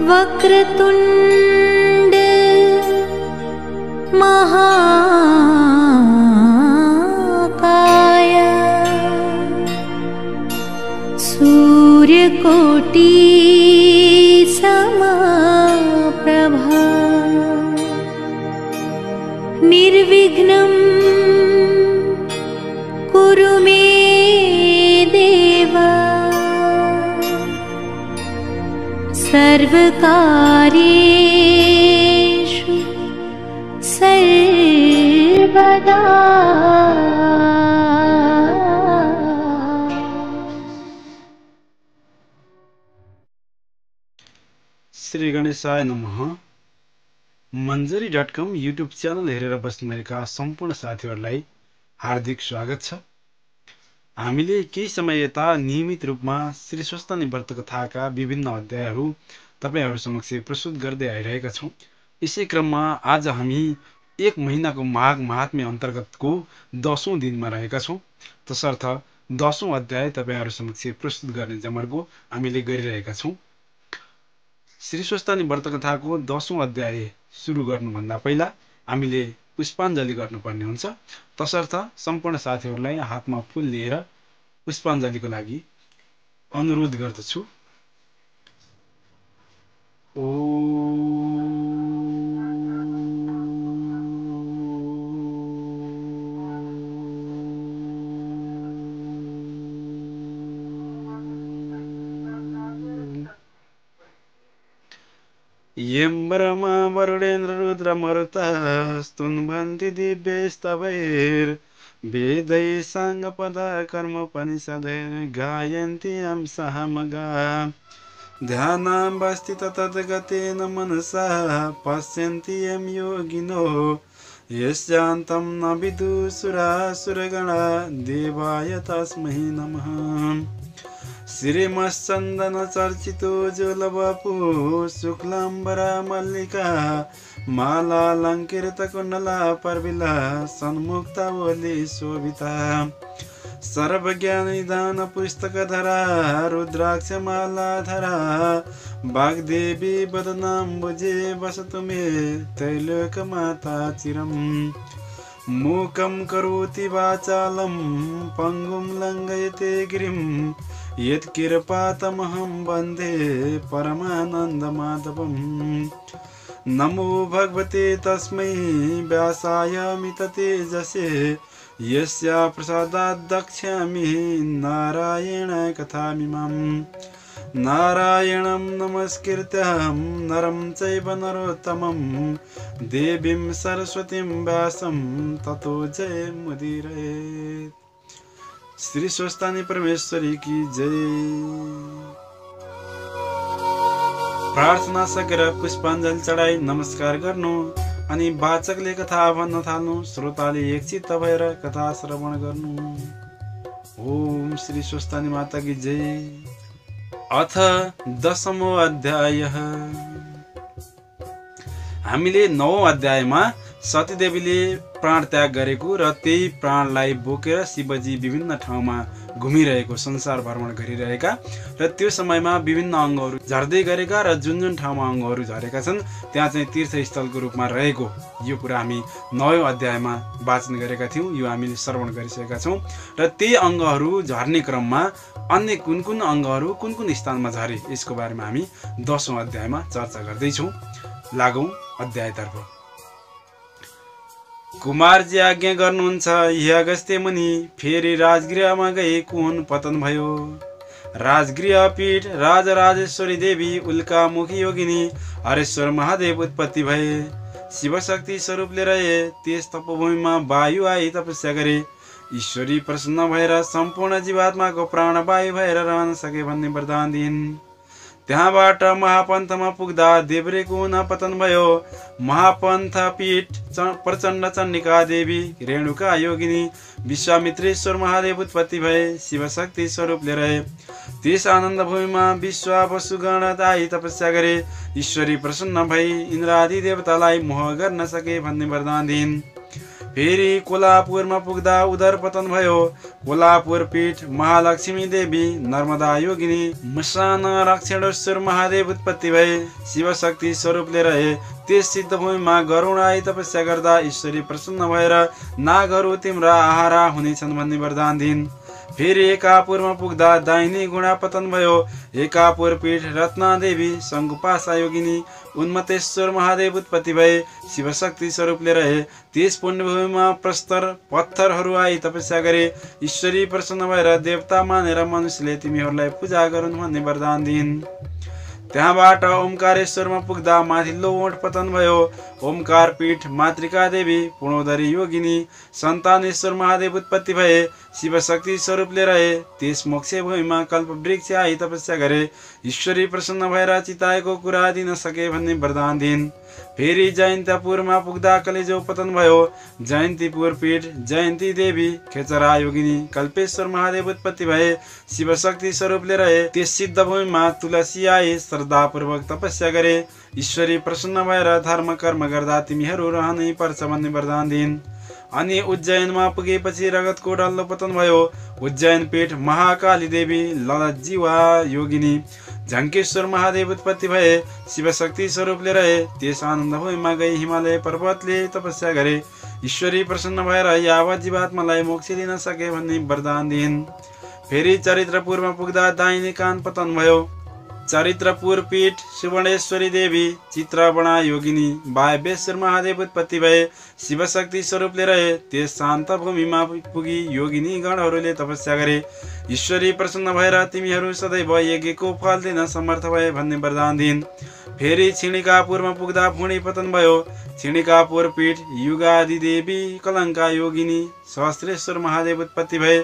वक्रतुंड महाकाय सूर्यकोटि समप्रभा निर्विघ्नं कुरु मे देव सर्वकार्येषु सर्वदा। श्री गणेशाय नमः। मंजरी.com युट्युब च्यानल हेरेर बस्नुभएका सम्पूर्ण साथीहरूलाई हार्दिक स्वागत छ। हामीले केही समय यता नियमित रूपमा श्री स्वस्तानी व्रत कथाका विभिन्न अध्यायहरू तपाईहरु समक्ष प्रस्तुत गर्दै आइरहेका छौं। यसै क्रममा आज हामी एक महिनाको माघ महात्म्य अन्तर्गतको 10औं दिनमा रहेका छौं। तसर्थ 10औं अध्याय तपाईहरु समक्ष प्रस्तुत गर्ने जमर्को हामीले गरिरहेका छौं। श्री स्वस्तानी व्रत कथाको 10औं अध्याय सुरु गर्नुभन्दा पहिला हामीले पुष्पाञ्जली गर्नुपर्ने हुन्छ। तसर्थ सम्पूर्ण साथीहरूलाई हातमा फूल लिएर पुष्पाञ्जलीको लागि अनुरोध गर्दछु। यं ब्रह्मा वरुणेन्द्र रुद्र मरुतः स्तुन्वन्ति दिव्यैस्तवैर्वेदैः साङ्गपदा कर्मोपनिषदैः गायन्ति यं सामगा ध्यानावस्थित तद्गतेन मनसा पश्यन्ति यं योगिनो यस्यान्तं न विदुषुरासुरगणा देवाय तस्मै नमः। श्रीमश्चन्दन चर्चितो जुलवपु शुक्लाम्बरा मल्लिका मालालङ्कृत कुण्डला पर्विला सन्मुक्तावली शोभिता सर्वज्ञाननिधान पुस्तकधरा रुद्राक्षमालाधरा वाग्देवी वदनाम्बुजे वसतु मे त्रैलोक्यमाता चिरम्। मूकं करोति वाचालं पङ्गुं लङ्घयते गिरिं यत्कृपातमहं वन्दे परमानन्दमाधवम्। नमो भगवते तस्मै व्यासाय मिततेजसे यस्या प्रसादात् दक्ष्यामि नारायणाय कथामिमाम्। नारायणं नमस्कृत्यं नरं चैव नरोत्तमं देवीं सरस्वतीं व्यासं ततो जयमुदीरयेत्। श्री स्वस्तानी परमेश्वरी की जय। प्रार्थना सकेर पुष्पाञ्जली चढाई नमस्कार गर्नु अनि वाचकले कथा भन्न थाल्नु, श्रोताले एकचित्त भएर कथा श्रवण गर्नु। ओम श्री स्वस्तानी माता की जय। अथ 10औं अध्याय। हामीले 9औं अध्यायमा सतीदेवीले प्राण त्याग गरेको र त्यही प्राणलाई बोकेर शिवजी विभिन्न ठाउँमा घुमिरहेको, संसार भ्रमण गरिरहेका र त्यो समयमा विभिन्न अङ्गहरू झर्दै गरेका र जुन जुन ठाउँमा अङ्गहरू झरेका छन् त्यहाँ चाहिँ तीर्थस्थलको रूपमा रहेको यो कुरा हामी 9औं अध्यायमा वाचन गरेका थियौं। यो हामीले श्रवण गरिसकेका छौं र त्यही अङ्गहरू झर्ने क्रममा अन्य कुन कुन अङ्गहरू कुन कुन स्थानमा झरे यसको बारेमा हामी 10औं अध्यायमा चर्चा गर्दै छौं। लागौं अध्यायतर्फ। कुमारजी आज्ञा गर्नुहुन्छ, हे अगस्त्य मुनि, फेरि राजगृहमा गई कुन पतन भयो। राजगृह पीठ राजराजेश्वरी देवी उल्कामुखी योगिनी हरेश्वर महादेव उत्पत्ति भए। शिवशक्ति स्वरूपले रहे त्यस तपोभूमिमा वायु आई तपस्या गरे। ईश्वरी प्रसन्न भएर सम्पूर्ण जीवात्माको प्राणवायु भएर रहन सके भन्ने वरदान दिइन्। त्यहाँबाट महापन्थमा पुग्दा देब्रेको हुन पतन भयो। महापन्थ पीठ प्रचण्ड चण्डिका देवी रेणुका योगिनी विश्वामित्रेश्वर महादेव उत्पत्ति भए। शिवशक्ति स्वरूपले रहे त्यस आनन्द भूमिमा विश्व वसुगण आई तपस्या गरे। ईश्वरी प्रसन्न भई इन्द्रादि देवतालाई मोह गर्न सके भन्ने वरदान दिइन्। फेरि कोल्हापुरमा पुग्दा उदर पतन भयो। कोल्हापुर पीठ महालक्ष्मी देवी नर्मदा योगिनी मसान राक्षेश्वर महादेव उत्पत्ति भए शिवशक्ति स्वरूपले रहे। त्यस सिद्धभूमिमा गरुड आई तपस्या गर्दा ईश्वरी प्रसन्न भएर नागहरू तिम्रा आहारा हुनेछन् भन्ने वरदान दिइन्। फेरि एकापुरमा पुग्दा दाहिनी गुणा पतन भयो। एकापुर पीठ रत्नादेवी शङ्कुपासा योगिनी उन्मतेश्वर महादेव उत्पत्ति भए शिवशक्ति स्वरूपले रहे। त्यस पुण्यभूमिमा प्रस्तर पत्थरहरू आई तपस्या गरे। ईश्वरी प्रसन्न भएर देवता मानेर मनुष्यले तिमीहरूलाई पूजा गरून् भन्ने वरदान दिइन्। त्यहाँबाट ओमकारेश्वरमा पुग्दा माथिल्लो ओठ पतन भयो। ओमकार पीठ मातृका देवी पूर्णोदरी योगिनी सन्तानेश्वर महादेव उत्पत्ति भए शिवशक्ति स्वरूपले रहे। त्यस मोक्ष भूमिमा कल्प वृक्ष आई तपस्या गरे। ईश्वरी प्रसन्न भएर चिताएको कुरा दिन सके भन्ने वरदान दिइन्। फेरि जयन्तीपुरमा पुग्दा कलेजो पतन भयो। जयन्तीपुर पीठ जयन्ती देवी खेचरा योगिनी कल्पेश्वर महादेव उत्पत्ति भए शिवशक्ति स्वरूपले रहे। त्यस सिद्ध भूमिमा तुलसी आई श्रद्धापूर्वक तपस्या गरे। ईश्वरी प्रसन्न भएर धर्म कर्म गर्दा तिमीहरू रहनै पर्छ भन्ने वरदान दिइन्। अनि उज्जैनमा पुगेपछि रगतको डल्लो पतन भयो। उज्जैन पीठ महाकाली देवी ललजीवा योगिनी झङ्केश्वर महादेव उत्पत्ति भए शिवशक्ति स्वरूपले रहे। त्यस आनन्द भूमिमा गई हिमालय पर्वतले तपस्या गरे। ईश्वरी प्रसन्न भएर यावत जीवात्मालाई मोक्ष दिन सके भन्ने वरदान दिइन्। फेरि चरित्रपुरमा पुग्दा दाहिने कान पतन भयो। चरित्रपुर पीठ सुवर्णेश्वरी देवी चित्रबणा योगिनी वायव्येश्वर महादेव उत्पत्ति भए शिवशक्ति स्वरूपले रहे। त्यस शान्त भूमिमा पुगी योगिनी गणहरूले तपस्या गरे। ईश्वरी प्रसन्न भएर तिमीहरू सदैव यज्ञको फल दिन समर्थ भए भन्ने वरदान दिइन्। फेरि छिणिकापुरमा पुग्दा भुँडी पतन भयो। छिणिकापुर पीठ युगादि देवी कलङ्का योगिनी सहस्रेश्वर महादेव उत्पत्ति भए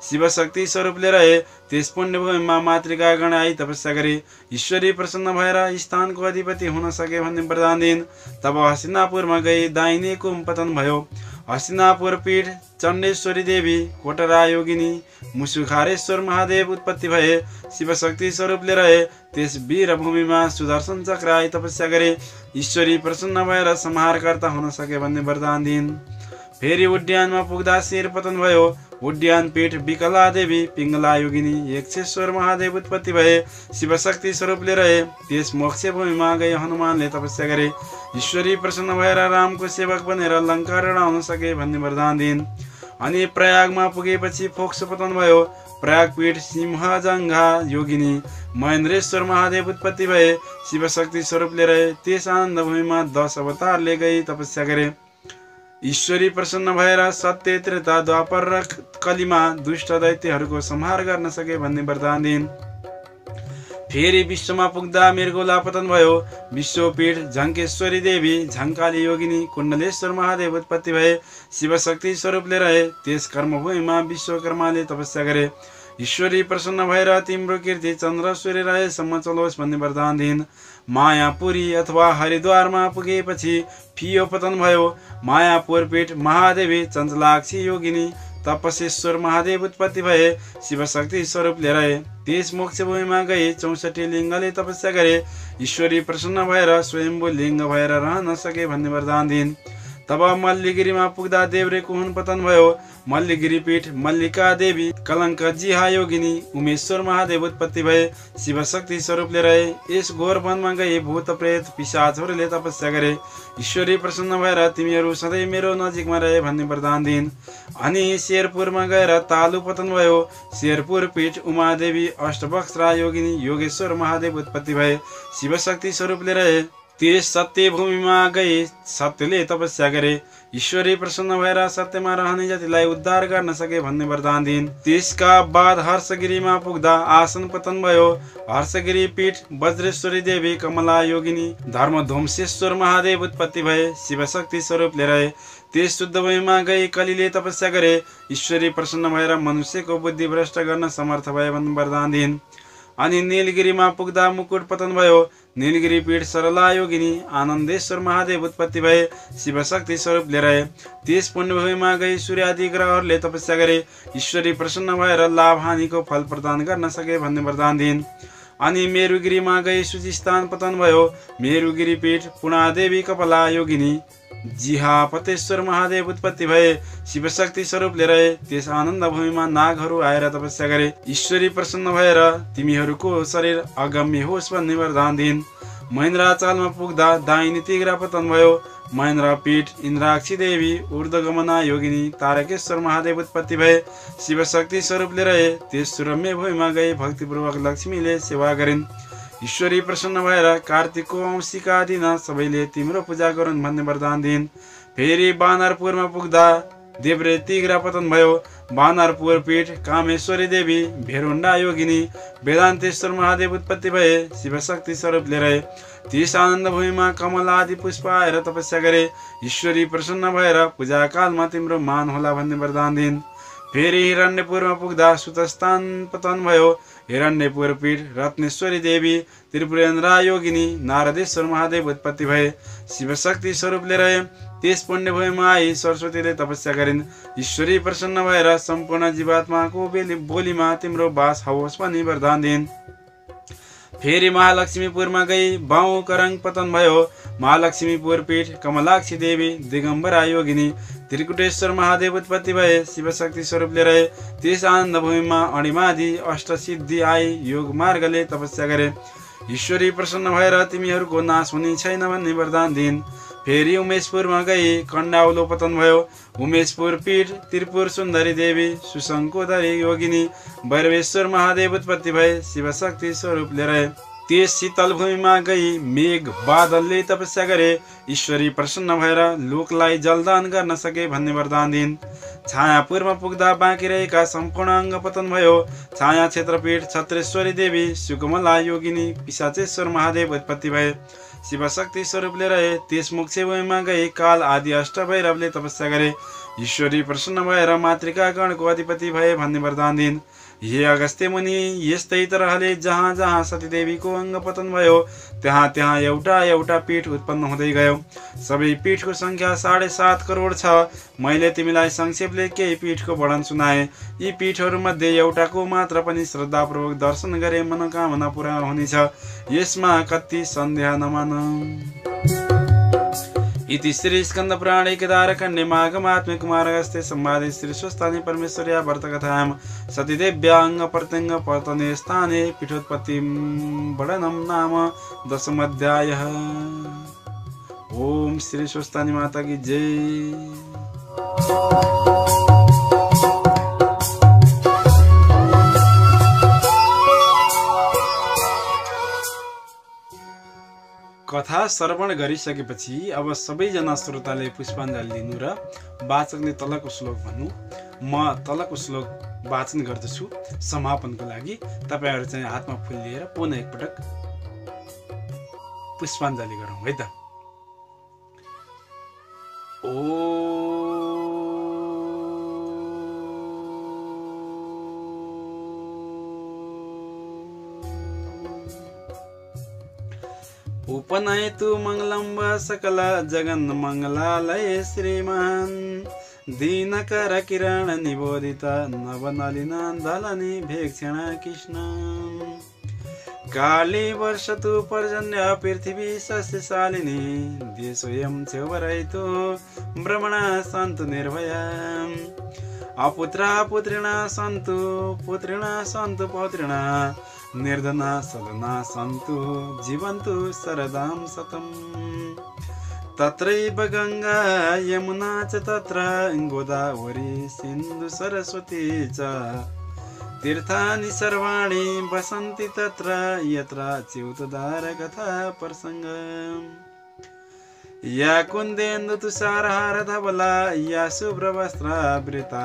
शिवशक्ति स्वरूपले रहे। त्यस पुण्यभूमिमा मातृका गण आई तपस्या गरे। ईश्वरी प्रसन्न भएर स्थानको अधिपति हुन सके भन्ने वरदान दिइन्। तब हस्तिनापुरमा गई दाहिने कुम पतन भयो। हस्तिनापुर पीठ चण्डेश्वरी देवी कोटरा योगिनी मुसुखारेश्वर महादेव उत्पत्ति भए शिवशक्ति स्वरूपले रहे। त्यस वीरभूमिमा सुदर्शन चक्र आई तपस्या गरे। ईश्वरी प्रसन्न भएर संहारकर्ता हुन सके भन्ने वरदान दिइन्। फेरि उड्डयनमा पुग्दा शिर पतन भयो। उड्डयन पीठ विकला देवी पिङ्गला योगिनी यक्षेश्वर महादेव उत्पत्ति भए शिवशक्ति स्वरूपले रहे। त्यस मोक्ष भूमिमा गई हनुमानले तपस्या गरे। ईश्वरी प्रसन्न भएर रामको सेवक बनेर लङ्का ऋणाउन सके भन्ने वरदान दिइन्। अनि प्रयागमा पुगेपछि फोक्सो पतन भयो। प्रयाग पीठ सिंहजङ्घा योगिनी महेन्द्रेश्वर महादेव उत्पत्ति भए शिवशक्ति स्वरूपले रहे। त्यस आनन्द भूमिमा 10 अवतारले गई तपस्या गरे। ईश्वरी प्रसन्न भएर सत्य त्रेता द्वापर र कलिमा दुष्ट दैत्यहरूको संहार गर्न सके भन्ने वरदान दिइन्। फेरि विश्वमा पुग्दा मृगोला पतन भयो। विश्वपीठ झङ्केश्वरी देवी झङ्काली योगिनी कुण्डलेश्वर महादेव उत्पत्ति भए शिवशक्ति स्वरूपले रहे। त्यस कर्मभूमिमा विश्वकर्माले तपस्या गरे। ईश्वरी प्रसन्न भएर तिम्रो कीर्ति चन्द्र सूर्य रहेसम्म चलोस् भन्ने वरदान दिइन्। मायापुरी अथवा हरिद्वारमा पुगेपछि फियो पतन भयो। मायापुर पीठ महादेवी चञ्चलाक्षी योगिनी तपसेश्वर महादेव उत्पत्ति भए शिवशक्ति स्वरूपले रहे। त्यस मोक्ष भूमिमा गई 64 लिङ्गले तपस्या गरे। ईश्वरी प्रसन्न भएर स्वयम्भू लिङ्ग भएर रहन सके भन्ने वरदान दिइन्। तब मल्लिगिरीमा पुग्दा देव्रेको हुन पतन भयो। मल्लिगिरी पीठ मल्लिका देवी कलङ्क जिहा योगिनी उमेश्वर महादेव उत्पत्ति भए शिवशक्ति स्वरूपले रहे। यस घोर वनमा गई भूत प्रेत पिशाचहरूले तपस्या गरे। ईश्वरी प्रसन्न भएर तिमीहरू सधैँ मेरो नजिकमा रहे भन्ने वरदान दिइन्। अनि शेरपुरमा गएर तालु पतन भयो। शेरपुर पीठ उमादेवी अष्टवक्त्रा योगिनी योगेश्वर महादेव उत्पत्ति भए शिवशक्ति स्वरूपले रहे। त्यस सत्य भूमिमा गई सत्यले तपस्या गरे। ईश्वरी प्रसन्न भएर सत्यमा रहने जातिलाई उद्धार गर्न सके भन्ने वरदान दिइन्। त्यसका बाद हर्षगिरीमा पुग्दा आसन पतन भयो। हर्षगिरी पीठ वज्रेश्वरी देवी कमला योगिनी धर्मध्वंसेश्वर महादेव उत्पत्ति भए शिवशक्ति स्वरूपले रहे। त्यस शुद्ध भूमिमा गई कलीले तपस्या गरे। ईश्वरी प्रसन्न भएर मनुष्यको बुद्धि भ्रष्ट गर्न समर्थ भए भन्ने वरदान दिइन्। अनि नीलगिरीमा पुग्दा मुकुट पतन भयो। नीलगिरी पीठ सरला योगिनी आनन्देश्वर महादेव उत्पत्ति भए शिवशक्ति स्वरूपले रहे। त्यस पुण्यभूमिमा गई सूर्यादि ग्रहहरूले तपस्या गरे। ईश्वरी प्रसन्न भएर लाभ हानिको फल प्रदान गर्न सके भन्ने वरदान दिइन्। अनि मेरुगिरीमा गई सूचिस्थान पतन भयो। मेरुगिरी पीठ पुणादेवी कपला योगिनी जिहापतेश्वर महादेव उत्पत्ति भए शिवशक्ति स्वरूपले रहे। त्यस आनन्द भूमिमा नागहरू आएर तपस्या गरे। ईश्वरी प्रसन्न भएर तिमीहरूको शरीर अगम्य होस् भन्ने वरदान दिइन्। महेन्द्राचालमा पुग्दा दाहिनी तिघ्रा पतन भयो। महेन्द्र पीठ इन्द्राक्षी देवी ऊर्ध्वगमना योगिनी तारकेश्वर महादेव उत्पत्ति भए शिवशक्ति स्वरूपले रहे। त्यस सुरम्य भूमिमा गई भक्तिपूर्वक लक्ष्मीले सेवा गरिन्। ईश्वरी प्रसन्न भएर कार्तिकको औँसीका दिन सबैले तिम्रो पूजा गरून् भन्ने वरदान दिइन्। फेरि बानरपुरमा पुग्दा देब्रे तिघ्रा पतन भयो। बानरपुर पीठ कामेश्वरी देवी भेरुण्डा योगिनी वेदान्तेश्वर महादेव उत्पत्ति भए शिवशक्ति स्वरूपले रहे। तीस आनन्द भूमिमा कमल आदि पुष्प आएर तपस्या गरे। ईश्वरी प्रसन्न भएर पूजा कालमा तिम्रो मान होला भन्ने वरदान दिइन्। फेरि हिरण्यपुरमा पुग्दा सुतस्थान पतन भयो। हिरण्यपुर पीठ रत्नेश्वरी देवी त्रिपुरेन्द्र योगिनी नारदेश्वर महादेव उत्पत्ति भए शिवशक्ति स्वरूपले रहे। त्यस पुण्यभूमिमा आई सरस्वतीले तपस्या गरिन्। ईश्वरी प्रसन्न भएर सम्पूर्ण जीवात्माको बोलीमा तिम्रो बास होस् भनी वरदान दिइन्। फेरि महालक्ष्मीपुरमा गई बाउ करङ पतन भयो। महालक्ष्मीपुर पीठ कमलाक्षी देवी दिगम्बरा योगिनी त्रिकुटेश्वर महादेव उत्पत्ति भए शिवशक्ति स्वरूपले रहे। त्यस आनन्द भूमिमा अणिमादि अष्टसिद्धि आई योग मार्गले तपस्या गरे। ईश्वरी प्रसन्न भएर तिमीहरूको नाश हुने छैन भन्ने वरदान दिइन्। फेरि उमेशपुरमा गई कण्डाउलो पतन भयो। उमेशपुर पीठ त्रिपुर सुन्दरी देवी सुशङ्कोधरी योगिनी भैरवेश्वर महादेव उत्पत्ति भए शिवशक्ति स्वरूपले रहे। त्यस शीतल भूमिमा गई मेघ बादलले तपस्या गरे। ईश्वरी प्रसन्न भएर लोकलाई जलदान गर्न सके भन्ने वरदान दिइन्। छायापुरमा पुग्दा बाँकी रहेका सम्पूर्ण अङ्ग पतन भयो। छाया क्षेत्रपीठ छत्रेश्वरी देवी सुकमला योगिनी पिशाचेश्वर महादेव उत्पत्ति भए शिवशक्ति स्वरूपले रहे। त्यस मोक्ष भूमिमा गई काल आदि अष्टभैरवले तपस्या गरे। ईश्वरी प्रसन्न भएर मातृका गणको अधिपति भए भन्ने वरदान दिइन्। हे अगस्त्य मुनि, यस्तै तरहले जहाँ जहाँ सतीदेवीको अङ्ग पतन भयो त्यहाँ त्यहाँ एउटा एउटा पीठ उत्पन्न हुँदै गयो। सबै पीठको सङ्ख्या 7.5 करोड छ। मैले तिमीलाई संक्षेपले केही पीठको वर्णन सुनाए। यी पीठहरूमध्ये एउटाको मात्र पनि श्रद्धापूर्वक दर्शन गरे मनोकामना पूरा हुनेछ। यसमा कति सन्देह नमान। इति श्री स्कंद पुराणे केदारखण्डे माघमात्म्ये कुमारगस्त्ये संवादे श्री स्वस्थाने परमेश्वर्या व्रतकथायां सतीदेव्याङ्ग प्रत्यङ्ग पतने स्थाने पीठोत्पत्ति वर्णनं नाम 10अध्यायः। ओम श्री स्वस्थानी माता की जय। कथा श्रवण गरिसकेपछि अब सबैजना श्रोताले पुष्पाञ्जली दिनु र वाचकले तलको श्लोक भन्नु। म तलको श्लोक वाचन गर्दछु समापनको लागि। तपाईहरु चाहिँ हातमा फूल लिएर पुनः एकपटक पुष्पाञ्जली गरौँ है त। उपनयतु मङ्गलं सकल जगन् मङ्गलालय श्रीमान् दीनकर किरण निबोधित नवनलिन दलनि भेक्षण कृष्ण काली वर्षतु पर्जन्य पृथ्वी सस्यशालिनी देशोऽयं चौवरयतु ब्रह्मणा सन्तु निर्भया अपुत्रा पुत्रिणा सन्तु पुत्रिणा सन्तु पौत्रिणा निर्धना सदना सन्तु जीवन्तु शरदां शतम् तत्रैव गंगा यमुना च तत्र गोदावरी सिन्धु सरस्वती च तीर्थानि सर्वाणि वसन्ति तत्र यत्र च्युतधार कथा प्रसंगम् या कुन्देन्दु तुषारहार धवला या शुभ्रवस्त्रावृता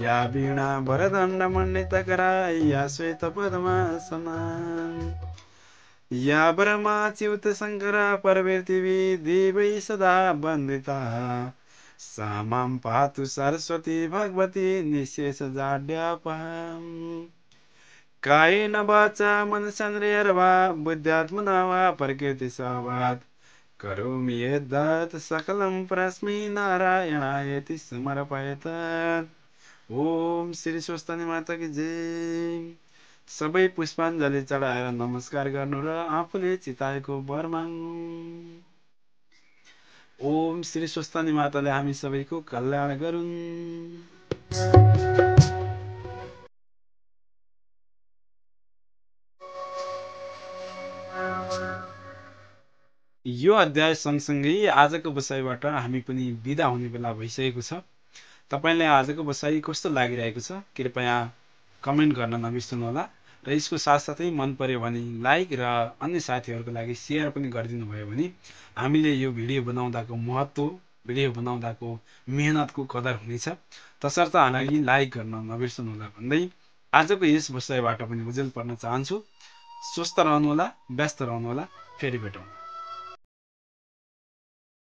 या वीणा वरदण्ड मण्डितकरा या श्वेत पद्मासना या ब्रह्मा च्युत शङ्करा पर्वृथिवी देवै सदा वन्दिता सा मां पातु सरस्वती भगवती निःशेष जाड्यापहम् कायेन वाचा मनसेन्द्रियैर्वा बुद्ध्यात्मना वा प्रकृतिस्वभावात् करोमि यद्यत् सकलं परस्मै नारायणायति समर्पयत। ओम श्री स्वस्थानी माता की जय। सबै पुष्पाञ्जली चढाएर नमस्कार गर्नु र आफूले चिताएको वर माग्नु। ओम श्री स्वस्तानी माताले हामी सबैको कल्याण गरून्। यो अध्याय सँगसँगै आजको बसाइबाट हामी पनि बिदा हुने बेला भइसकेको छ। तपाईँलाई आजको बसाइ कस्तो लागिरहेको छ कृपया कमेन्ट गर्न नबिर्सनुहोला र यसको साथसाथै मन पर्यो भने लाइक र अन्य साथीहरूको लागि सेयर पनि गरिदिनु भयो भने हामीले यो भिडियो बनाउँदाको महत्त्व, भिडियो बनाउँदाको मेहनतको कदर हुनेछ। तसर्थ हामीलाई लाइक गर्न नबिर्सनुहोला भन्दै आजको यस बसाइबाट पनि उजेल पर्न चाहन्छु। स्वस्थ रहनुहोला, व्यस्त रहनुहोला, फेरि भेटौँ।